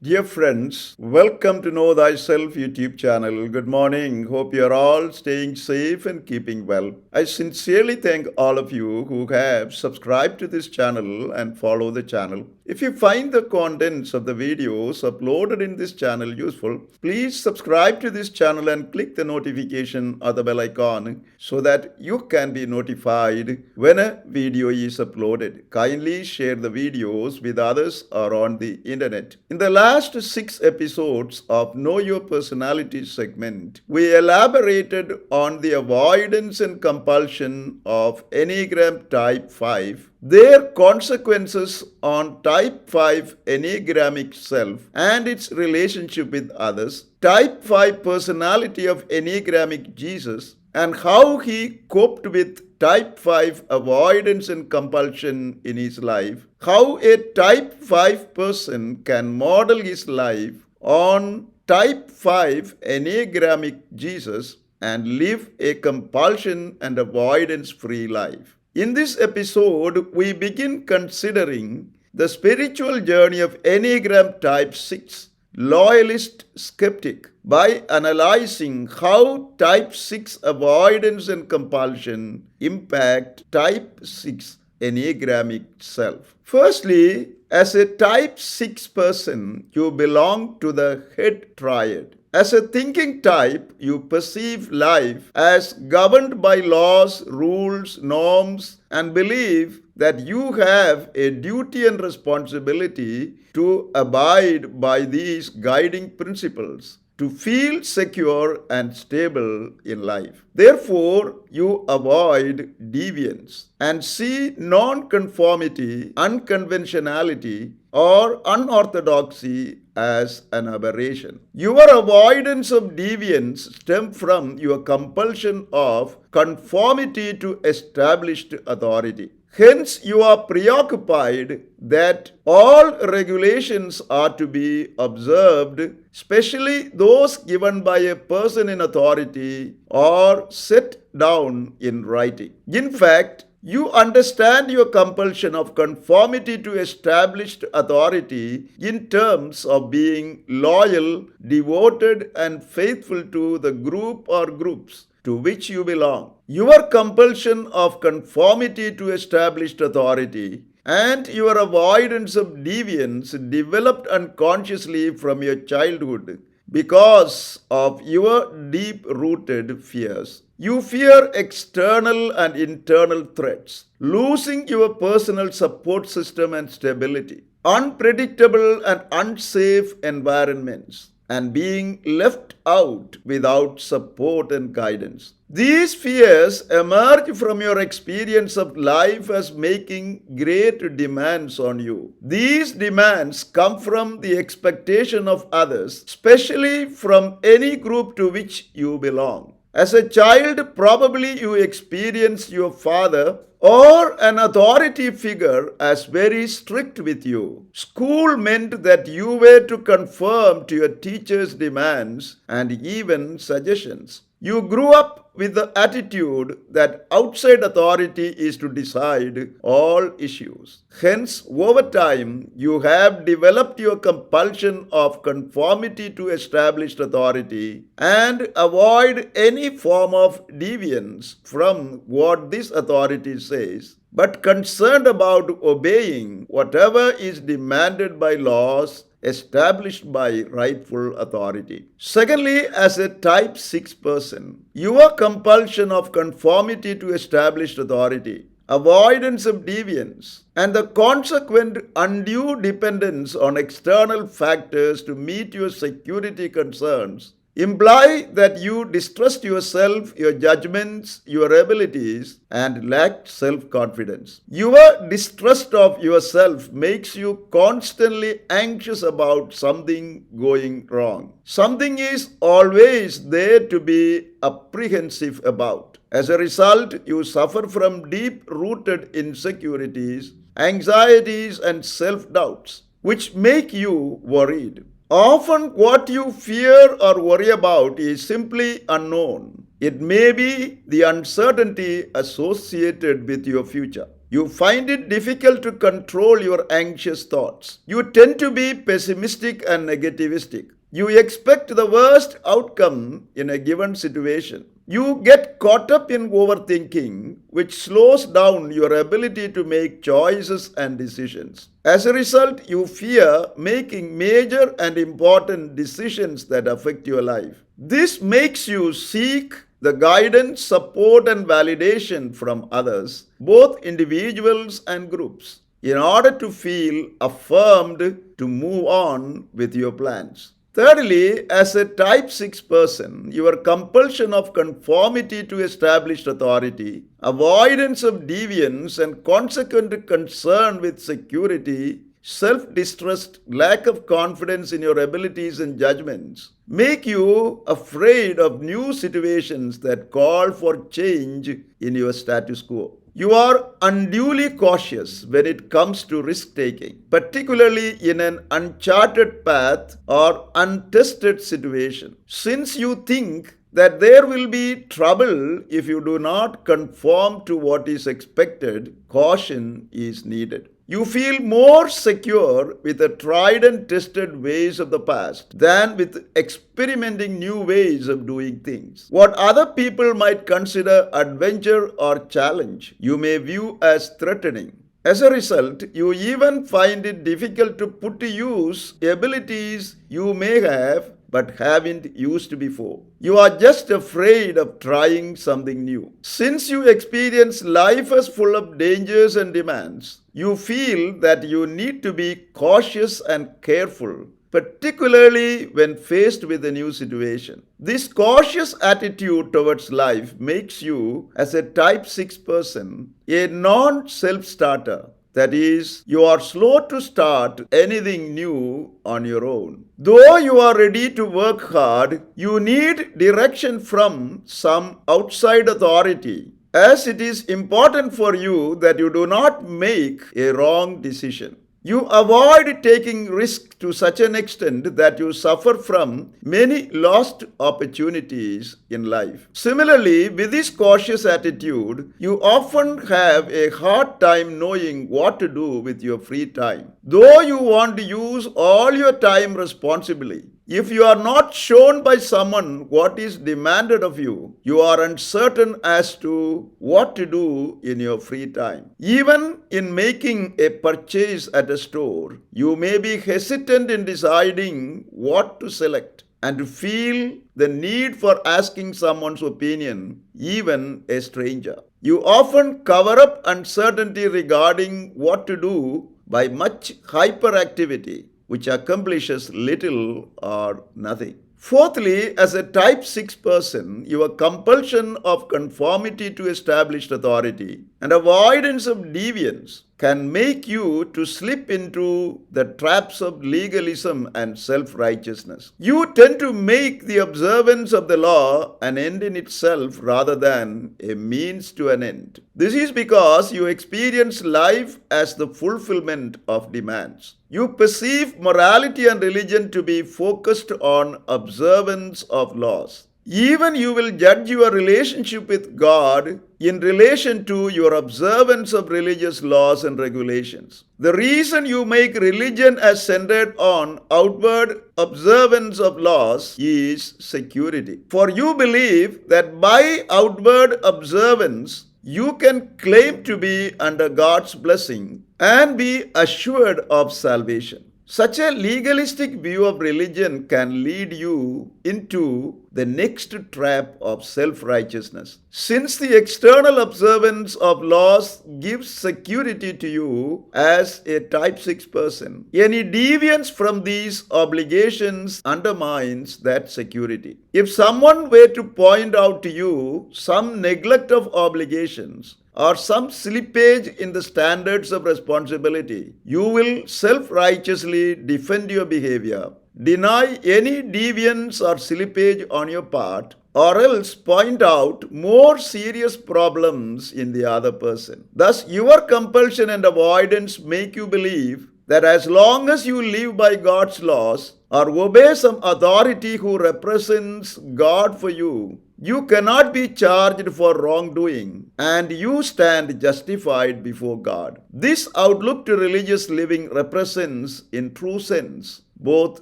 Dear friends, welcome to Know Thyself YouTube Channel. Good morning. Hope you're all staying safe and keeping well. I sincerely thank all of you who have subscribed to this channel and follow the channel. If you find the contents of the videos uploaded in this channel useful, please subscribe to this channel and click the notification or the bell icon so that you can be notified when a video is uploaded. Kindly share the videos with others or on the internet. In the last 6 episodes of Know Your Personality segment, we elaborated on the avoidance and compulsion of Enneagram Type 5, their consequences on Type 5 Enneagramic-self and its relationship with others, Type 5 personality of Enneagramic-Jesus, and how he coped with Type 5 avoidance and compulsion in his life, how a Type 5 person can model his life on Type 5 Enneagramic-Jesus and live a compulsion and avoidance-free life. In this episode, we begin considering the spiritual journey of Enneagram Type 6, Loyalist, Skeptic, by analyzing how Type 6 avoidance and compulsion impact Type 6 Enneagramic-self. Firstly, as a Type 6 person, you belong to the head triad. As a thinking type, you perceive life as governed by laws, rules, norms, and believe that you have a duty and responsibility to abide by these guiding principles, to feel secure and stable in life. Therefore, you avoid deviance and see non-conformity, unconventionality, or unorthodoxy as an aberration. Your avoidance of deviance stems from your compulsion of conformity to established authority. Hence, you are preoccupied that all regulations are to be observed, especially those given by a person in authority or set down in writing. In fact, you understand your compulsion of conformity to established authority in terms of being loyal, devoted, and faithful to the group or groups to which you belong. Your compulsion of conformity to established authority and your avoidance of deviance developed unconsciously from your childhood because of your deep-rooted fears. You fear external and internal threats, losing your personal support system and stability, unpredictable and unsafe environments, and being left out without support and guidance. These fears emerge from your experience of life as making great demands on you. These demands come from the expectation of others, especially from any group to which you belong. As a child, probably you experienced your father or an authority figure as very strict with you. School meant that you were to conform to your teacher's demands and even suggestions. You grew up with the attitude that outside authority is to decide all issues. Hence, over time, you have developed your compulsion of conformity to established authority and avoid any form of deviance from what this authority says, but concerned about obeying whatever is demanded by laws established by rightful authority. Secondly, as a Type 6 person, your compulsion of conformity to established authority, avoidance of deviance, and the consequent undue dependence on external factors to meet your security concerns imply that you distrust yourself, your judgments, your abilities, and lack self-confidence. Your distrust of yourself makes you constantly anxious about something going wrong. Something is always there to be apprehensive about. As a result, you suffer from deep-rooted insecurities, anxieties, and self-doubts, which make you worried. Often what you fear or worry about is simply unknown. It may be the uncertainty associated with your future. You find it difficult to control your anxious thoughts. You tend to be pessimistic and negativistic. You expect the worst outcome in a given situation. You get caught up in overthinking, which slows down your ability to make choices and decisions. As a result, you fear making major and important decisions that affect your life. This makes you seek the guidance, support, and validation from others, both individuals and groups, in order to feel affirmed to move on with your plans. Thirdly, as a type 6 person, your compulsion of conformity to established authority, avoidance of deviance, and consequent concern with security, self-distrust, lack of confidence in your abilities and judgments make you afraid of new situations that call for change in your status quo. You are unduly cautious when it comes to risk-taking, particularly in an uncharted path or untested situation. Since you think that there will be trouble if you do not conform to what is expected, caution is needed. You feel more secure with the tried and tested ways of the past than with experimenting new ways of doing things. What other people might consider adventure or challenge, you may view as threatening. As a result, you even find it difficult to put to use abilities you may have but haven't used before. You are just afraid of trying something new. Since you experience life as full of dangers and demands, you feel that you need to be cautious and careful, particularly when faced with a new situation. This cautious attitude towards life makes you, as a type 6 person, a non-self-starter. That is, you are slow to start anything new on your own. Though you are ready to work hard, you need direction from some outside authority, as it is important for you that you do not make a wrong decision. You avoid taking risks to such an extent that you suffer from many lost opportunities in life. Similarly, with this cautious attitude, you often have a hard time knowing what to do with your free time. Though you want to use all your time responsibly, if you are not shown by someone what is demanded of you, you are uncertain as to what to do in your free time. Even in making a purchase at a store, you may be hesitant in deciding what to select and feel the need for asking someone's opinion, even a stranger. You often cover up uncertainty regarding what to do by much hyperactivity, which accomplishes little or nothing. Fourthly, as a type 6 person, your compulsion of conformity to established authority and avoidance of deviance can make you to slip into the traps of legalism and self-righteousness. You tend to make the observance of the law an end in itself rather than a means to an end. This is because you experience life as the fulfillment of demands. You perceive morality and religion to be focused on observance of laws. Even you will judge your relationship with God in relation to your observance of religious laws and regulations. The reason you make religion as centered on outward observance of laws is security. For you believe that by outward observance, you can claim to be under God's blessing and be assured of salvation. Such a legalistic view of religion can lead you into the next trap of self-righteousness. Since the external observance of laws gives security to you as a type 6 person, any deviance from these obligations undermines that security. If someone were to point out to you some neglect of obligations, or some slippage in the standards of responsibility, you will self-righteously defend your behavior, deny any deviance or slippage on your part, or else point out more serious problems in the other person. Thus, your compulsion and avoidance make you believe that as long as you live by God's laws or obey some authority who represents God for you, You cannot be charged for wrongdoing, and you stand justified before God. This outlook to religious living represents, in true sense, both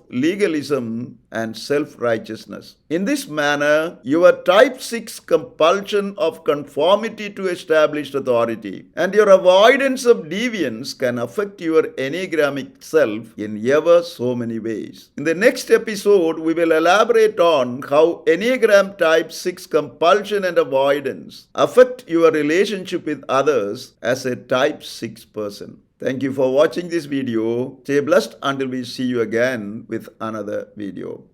legalism and self righteousness. In this manner, your type 6 compulsion of conformity to established authority and your avoidance of deviance can affect your Enneagramic self in ever so many ways. In the next episode, we will elaborate on how Enneagram Type 6 compulsion and avoidance affect your relationship with others as a Type 6 person. Thank you for watching this video. Stay blessed until we see you again with another video.